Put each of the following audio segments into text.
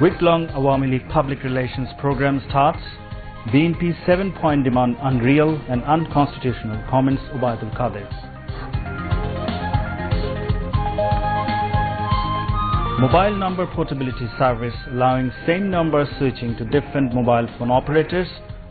Week-long Awami League public relations program starts. BNP's 7-point demand unreal and unconstitutional, comments Ubaidul Qadir. Mobile number portability service allowing same number switching to different mobile phone operators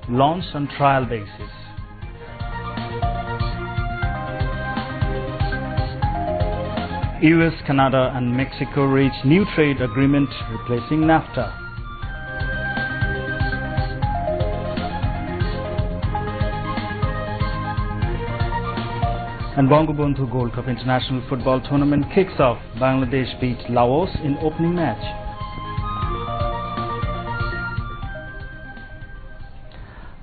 launched on trial basis. US, Canada and Mexico reach new trade agreement replacing NAFTA. And Bangabandhu Gold Cup International Football Tournament kicks off. Bangladesh beat Laos in opening match.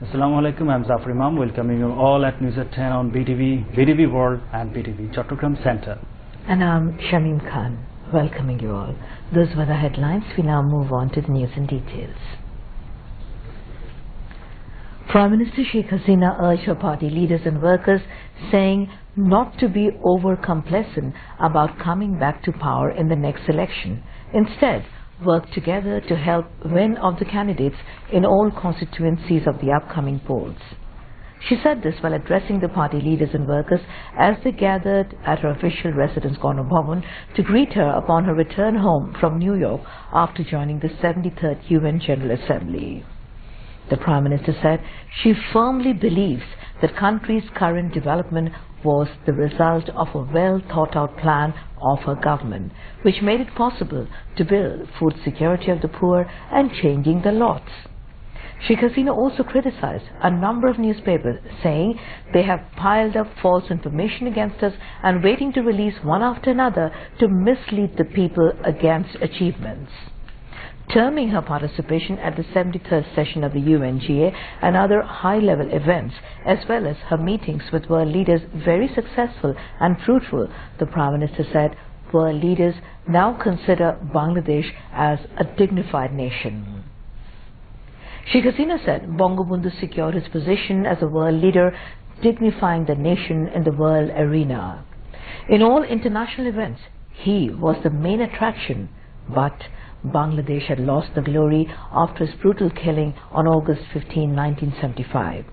Assalamu alaikum, I'm Zafar Imam, welcoming you all at News at 10 on BTV, BTV World and BTV Chattogram Center. And I'm Shamim Khan, welcoming you all. Those were the headlines. We now move on to the news in details. Prime Minister Sheikh Hasina urged her party leaders and workers, saying not to be over-complacent about coming back to power in the next election. Instead, work together to help win of the candidates in all constituencies of the upcoming polls. She said this while addressing the party leaders and workers as they gathered at her official residence, Gana Bhavan, to greet her upon her return home from New York after joining the 73rd UN General Assembly. The Prime Minister said she firmly believes the country's current development was the result of a well-thought-out plan of her government, which made it possible to build food security of the poor and changing the laws. Sheikh Hasina also criticized a number of newspapers, saying they have piled up false information against us and waiting to release one after another to mislead the people against achievements. Terming her participation at the 73rd session of the UNGA and other high-level events, as well as her meetings with world leaders very successful and fruitful, the Prime Minister said world leaders now consider Bangladesh as a dignified nation. Sheikh Hasina said Bangabandhu secured his position as a world leader, dignifying the nation in the world arena. In all international events, he was the main attraction, but Bangladesh had lost the glory after his brutal killing on August 15, 1975.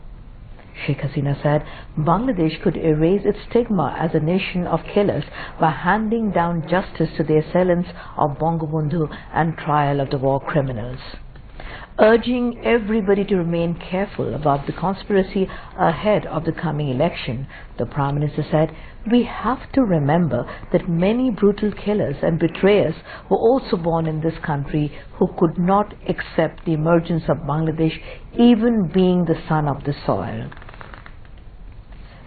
Sheikh Hasina said Bangladesh could erase its stigma as a nation of killers by handing down justice to the assailants of Bangabandhu and trial of the war criminals. Urging everybody to remain careful about the conspiracy ahead of the coming election, the Prime Minister said, we have to remember that many brutal killers and betrayers were also born in this country who could not accept the emergence of Bangladesh, even being the son of the soil.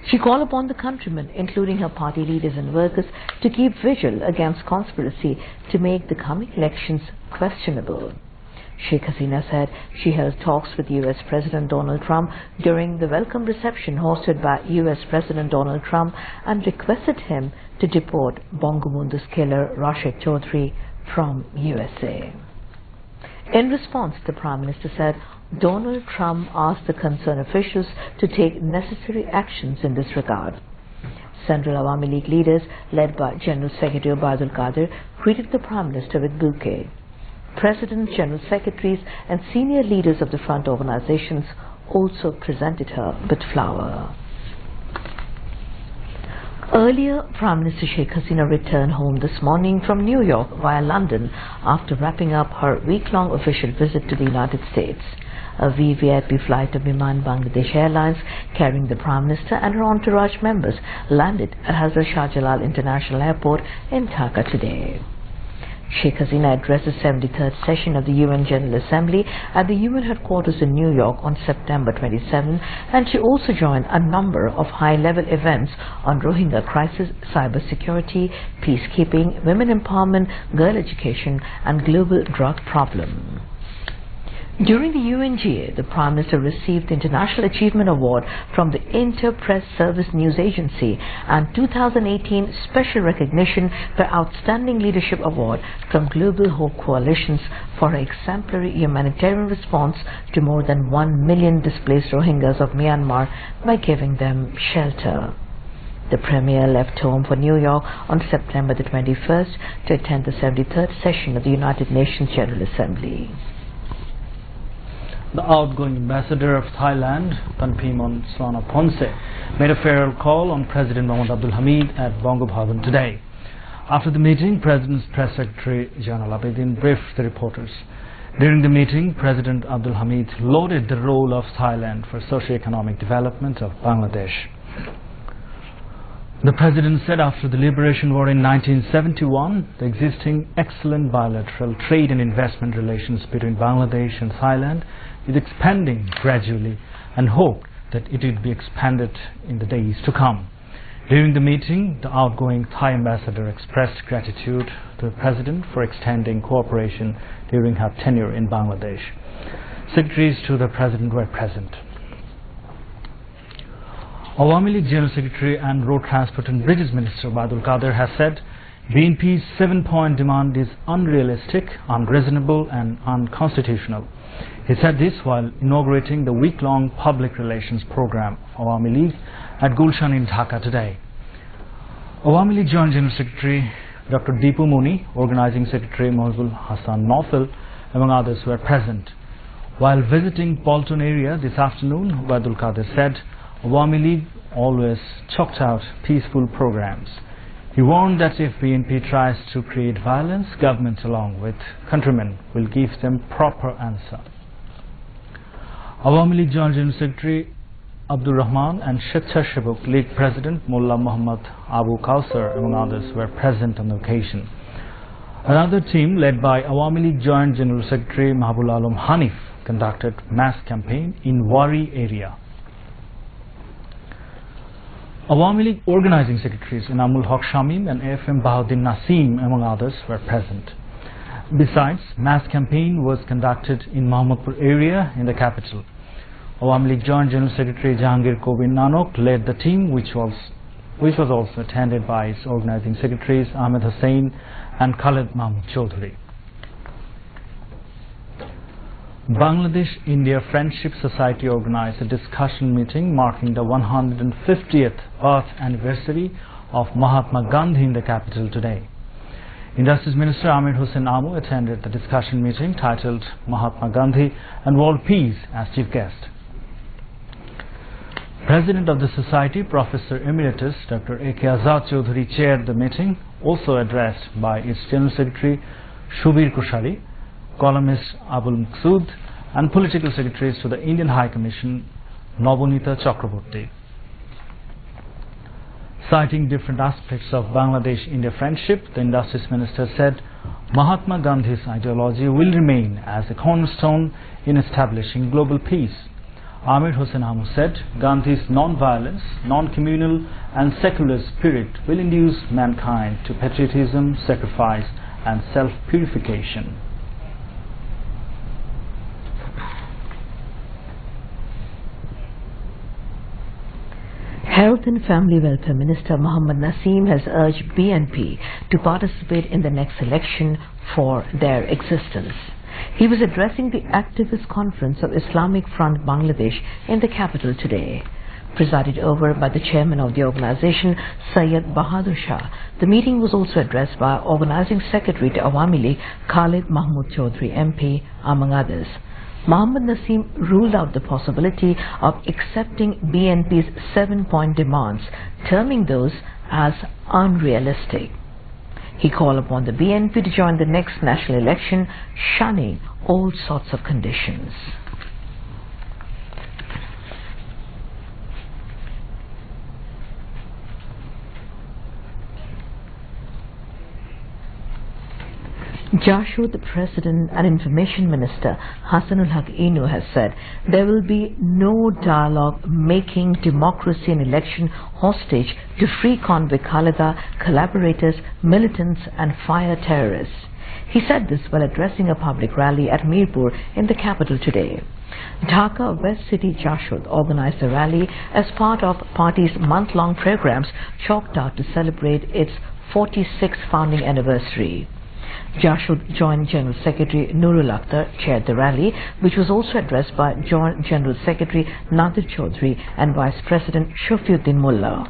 She called upon the countrymen, including her party leaders and workers, to keep vigil against conspiracy to make the coming elections questionable. Sheikh Hasina said she held talks with US President Donald Trump during the welcome reception hosted by US President Donald Trump and requested him to deport Bangabandhu's killer Rashid Chaudhry from USA. In response, the Prime Minister said Donald Trump asked the concerned officials to take necessary actions in this regard. Central Awami League leaders, led by General Secretary Ubaidul Qadir, greeted the Prime Minister with bouquet. Presidents, General Secretaries and senior leaders of the front organizations also presented her with flower. Earlier, Prime Minister Sheikh Hasina returned home this morning from New York via London after wrapping up her week-long official visit to the United States. A VVIP flight of Biman Bangladesh Airlines carrying the Prime Minister and her entourage members landed at Hazrat Shah Jalal International Airport in Dhaka today. Sheikh Hasina addressed the 73rd session of the UN General Assembly at the UN headquarters in New York on September 27, and she also joined a number of high-level events on Rohingya crisis, cyber security, peacekeeping, women empowerment, girl education and global drug problem. During the UNGA, the Prime Minister received the International Achievement Award from the Inter-Press Service News Agency and 2018 Special Recognition for Outstanding Leadership Award from Global Hope Coalitions for her exemplary humanitarian response to more than 1 million displaced Rohingyas of Myanmar by giving them shelter. The Premier left home for New York on September the 21st to attend the 73rd session of the United Nations General Assembly. The outgoing ambassador of Thailand, Tanpimon Sanaponse, made a farewell call on President Mohamed Abdul Hamid at Bongo Bhavan today. After the meeting, President's Press Secretary Jainal Abidin briefed the reporters. During the meeting, President Abdul Hamid lauded the role of Thailand for socio-economic development of Bangladesh. The President said after the liberation war in 1971, the existing excellent bilateral trade and investment relations between Bangladesh and Thailand is expanding gradually and hoped that it would be expanded in the days to come. During the meeting, the outgoing Thai ambassador expressed gratitude to the President for extending cooperation during her tenure in Bangladesh. Secretaries to the President were present. Awami League General Secretary and Road Transport and Bridges Minister Badul Qadir has said BNP's 7-point demand is unrealistic, unreasonable and unconstitutional. He said this while inaugurating the week-long public relations program of Awami League at Gulshan in Dhaka today. Awami League Joint General Secretary Dr. Deepu Muni, Organizing Secretary Mohibul Hassan Naufal, among others, were present. While visiting Polton area this afternoon, Badul Qadir said Awami League always chalked out peaceful programs. He warned that if BNP tries to create violence, government along with countrymen will give them proper answer. Awami League Joint General Secretary Abdul Rahman and Shebuk League President Mullah Muhammad Abu Kausar, among others, were present on the occasion. Another team led by Awami League Joint General Secretary Mahabul Alam Hanif conducted mass campaign in Wari area. Awami League Organizing Secretaries Inamul Haq Shamim and AFM Bahuddin Nasim, among others, were present. Besides, mass campaign was conducted in Mahmudpur area in the capital. Awami League Joint General Secretary Jahangir Kovind Nanok led the team, which was also attended by its organizing secretaries Ahmed Hussain and Khalid Mahmood Chaudhary. Bangladesh-India Friendship Society organized a discussion meeting marking the 150th birth anniversary of Mahatma Gandhi in the capital today. Industries Minister Amir Hossain Amu attended the discussion meeting titled Mahatma Gandhi and World Peace as chief guest. President of the Society, Professor Emeritus Dr. A.K. Azad Chaudhary chaired the meeting, also addressed by its General Secretary Shubir Kushali, columnist Abul Maqsood and political secretaries to the Indian High Commission Nobonita Chakraborty. Citing different aspects of Bangladesh-India friendship, the Industries Minister said Mahatma Gandhi's ideology will remain as a cornerstone in establishing global peace. Amir Hossain Amu said Gandhi's non-violence, non-communal and secular spirit will induce mankind to patriotism, sacrifice and self-purification. Health and Family Welfare Minister Mohammad Naseem has urged BNP to participate in the next election for their existence. He was addressing the Activist Conference of Islamic Front Bangladesh in the capital today. Presided over by the chairman of the organization, Syed Bahadur Shah, the meeting was also addressed by Organizing Secretary to Awami League, Khalid Mahmood Chaudhary MP, among others. Mohammad Naseem ruled out the possibility of accepting BNP's 7-point demands, terming those as unrealistic. He called upon the BNP to join the next national election, shunning all sorts of conditions. Joshua, the President and Information Minister Hassanul Haq Inu has said there will be no dialogue making democracy and election hostage to free convict Khalida, collaborators, militants and fire terrorists. He said this while addressing a public rally at Mirpur in the capital today. Dhaka West City Jashud organized the rally as part of party's month-long programs chalked out to celebrate its 46th founding anniversary. Jashud Joint General Secretary Nurul Akhtar chaired the rally, which was also addressed by Joint General Secretary Nadir Chaudhary and Vice President Shafiuddin Mullah.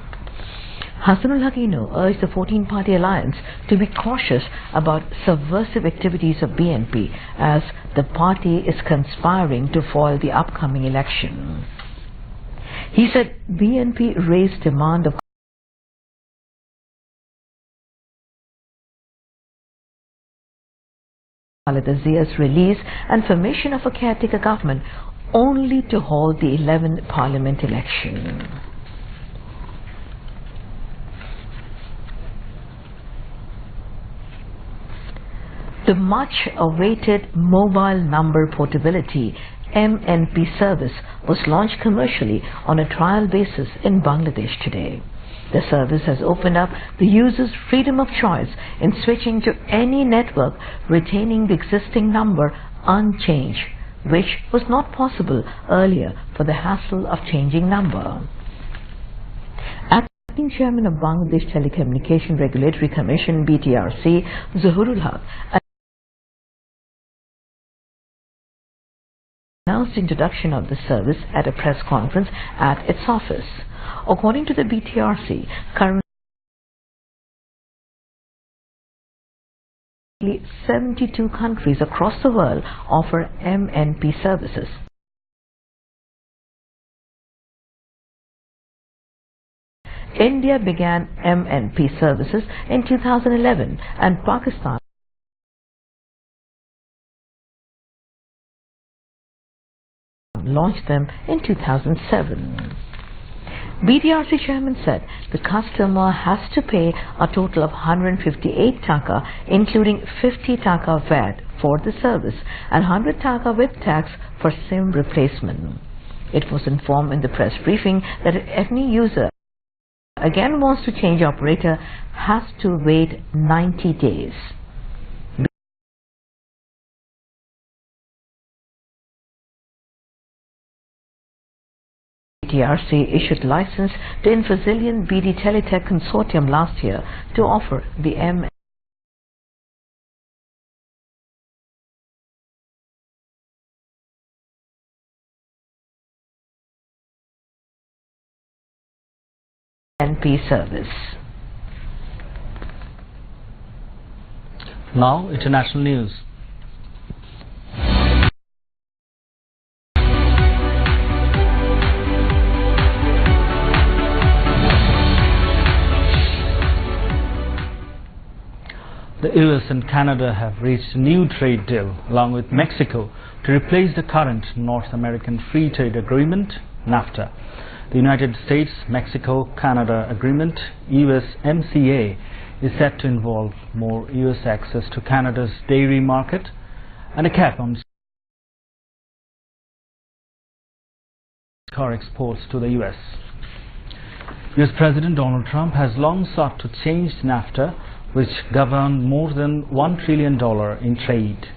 Hasanul Haqqino urged the 14-party alliance to be cautious about subversive activities of BNP as the party is conspiring to foil the upcoming election. He said BNP raised demand of Khaleda Zia's release and formation of a caretaker government only to hold the 11th parliament election. The much-awaited mobile number portability MNP service was launched commercially on a trial basis in Bangladesh today. The service has opened up the user's freedom of choice in switching to any network, retaining the existing number unchanged, which was not possible earlier for the hassle of changing number. Acting Chairman of Bangladesh Telecommunication Regulatory Commission BTRC, Zuhurul Haq, announced the introduction of the service at a press conference at its office. According to the BTRC, currently 72 countries across the world offer MNP services. India began MNP services in 2011 and Pakistan launched them in 2007. BTRC chairman said the customer has to pay a total of 158 taka, including 50 taka VAT for the service and 100 taka with tax for SIM replacement. It was informed in the press briefing that if any user again wants to change operator, has to wait 90 days. BTRC issued license to Infozillion BD Teletech Consortium last year to offer the MNP service. Now, international news. The US and Canada have reached a new trade deal along with Mexico to replace the current North American Free Trade Agreement, NAFTA. The United States-Mexico-Canada Agreement, USMCA, is set to involve more US access to Canada's dairy market and a cap on car exports to the US. US President Donald Trump has long sought to change NAFTA, which governed more than $1 trillion in trade.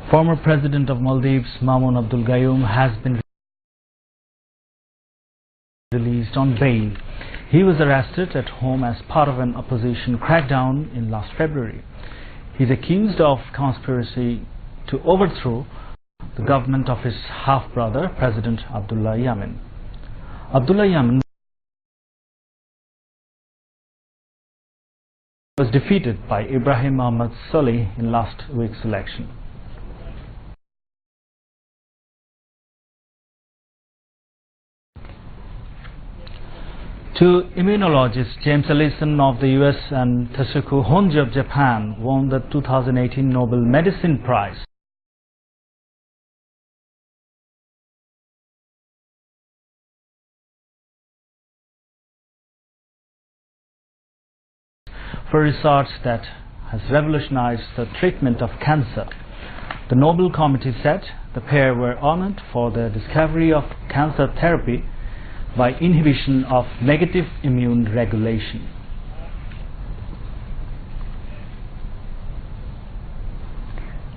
Former President of Maldives, Maumoon Abdul Gayoom, has been released on bail. He was arrested at home as part of an opposition crackdown in last February. He is accused of conspiracy to overthrow the government of his half-brother, President Abdullah Yamin. Abdullah Yamin was defeated by Ibrahim Mohamed Solih in last week's election. Two immunologists, James Allison of the US and Tasuku Honjo of Japan, won the 2018 Nobel Medicine Prize for research that has revolutionized the treatment of cancer. The Nobel Committee said the pair were honored for their discovery of cancer therapy by inhibition of negative immune regulation.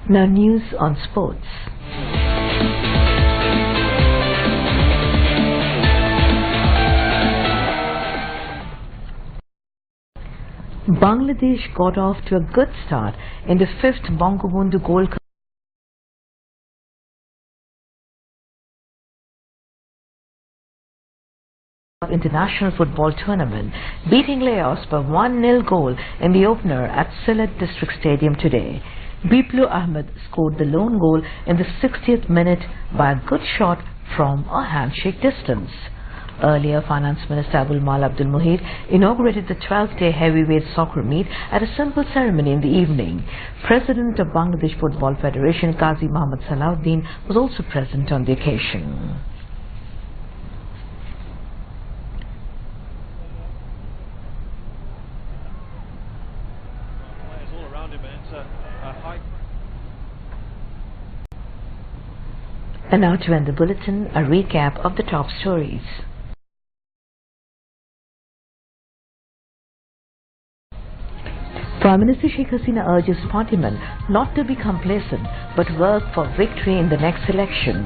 Now news on sports. Bangladesh got off to a good start in the 5th Bangabandhu Gold Cup International Football Tournament, beating Laos by 1-0 goal in the opener at Sylhet District Stadium today. Biplu Ahmed scored the lone goal in the 60th minute by a good shot from a handshake distance. Earlier, Finance Minister Abul Mal Abdul Muhid inaugurated the 12th-day heavyweight soccer meet at a simple ceremony in the evening. President of Bangladesh Football Federation, Qazi Muhammad Salahuddin, was also present on the occasion. And now to end the bulletin, a recap of the top stories. Prime Minister Sheikh Hasina urges partymen not to be complacent but work for victory in the next election.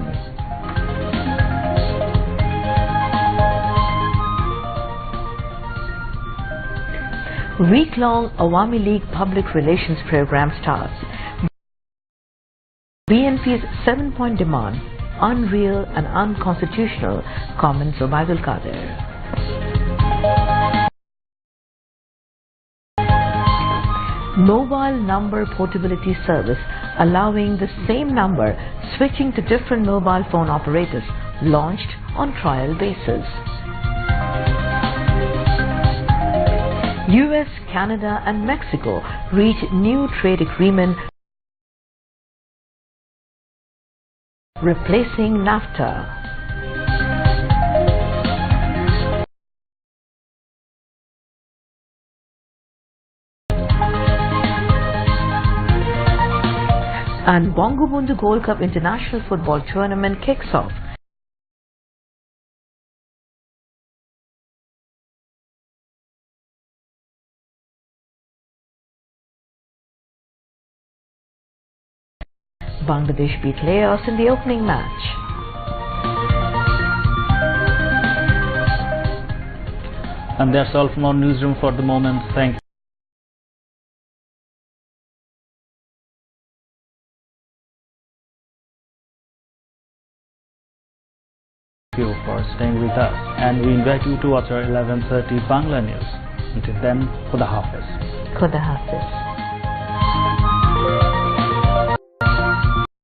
Week-long Awami League Public Relations Program starts. BNP's 7-point demand, unreal and unconstitutional, comments Obaidul Qadir. Mobile number portability service allowing the same number switching to different mobile phone operators launched on trial basis. US, Canada and Mexico reach new trade agreement replacing NAFTA. And Bangabandhu Gold Cup International Football Tournament kicks off. Bangladesh beat Laos in the opening match. And that's all from our newsroom for the moment. Thank you for staying with us, and we invite you to watch our 11:30 Bangla news. Until then, Khuda Hafiz. Khuda Hafiz.